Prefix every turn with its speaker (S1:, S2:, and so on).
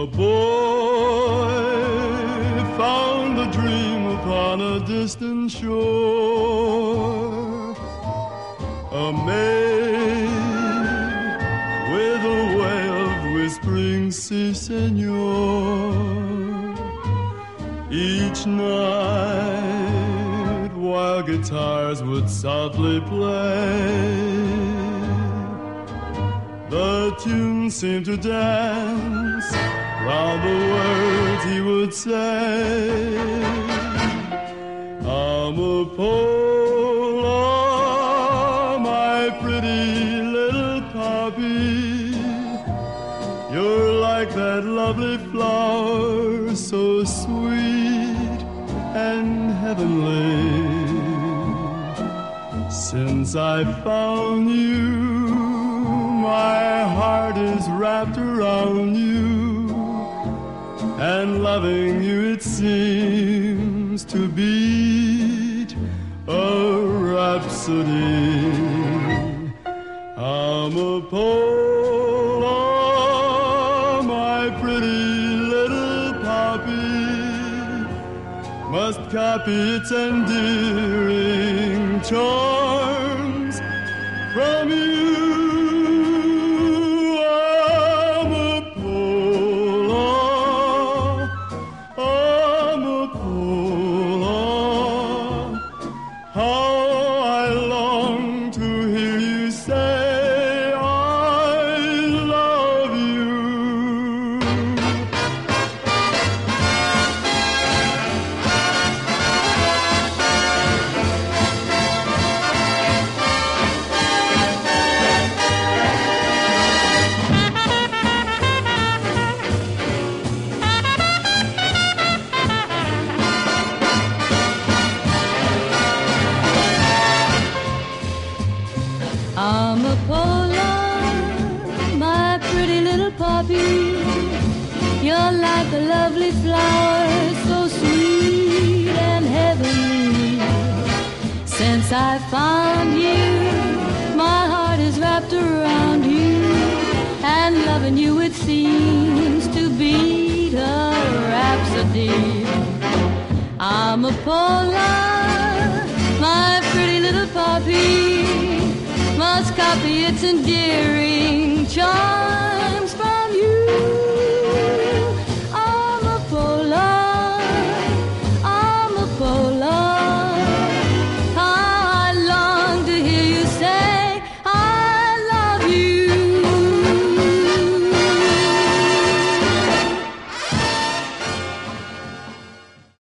S1: A boy found a dream upon a distant shore. A maid with a way of whispering, si, senor. Each night, while guitars would softly play, the tune seemed to dance round the words he would say. Amapola, my pretty little poppy, you're like that lovely flower, so sweet and heavenly. Since I found you, my heart is wrapped around you, and loving you it seems to beat a rhapsody. Amapola, my pretty little poppy, must copy its endearing charms from you.
S2: Amapola, my pretty little poppy, you're like a lovely flower, so sweet and heavenly. Since I found you, my heart is wrapped around you, and loving you it seems to beat a rhapsody. Amapola, my pretty little poppy, must copy its endearing charm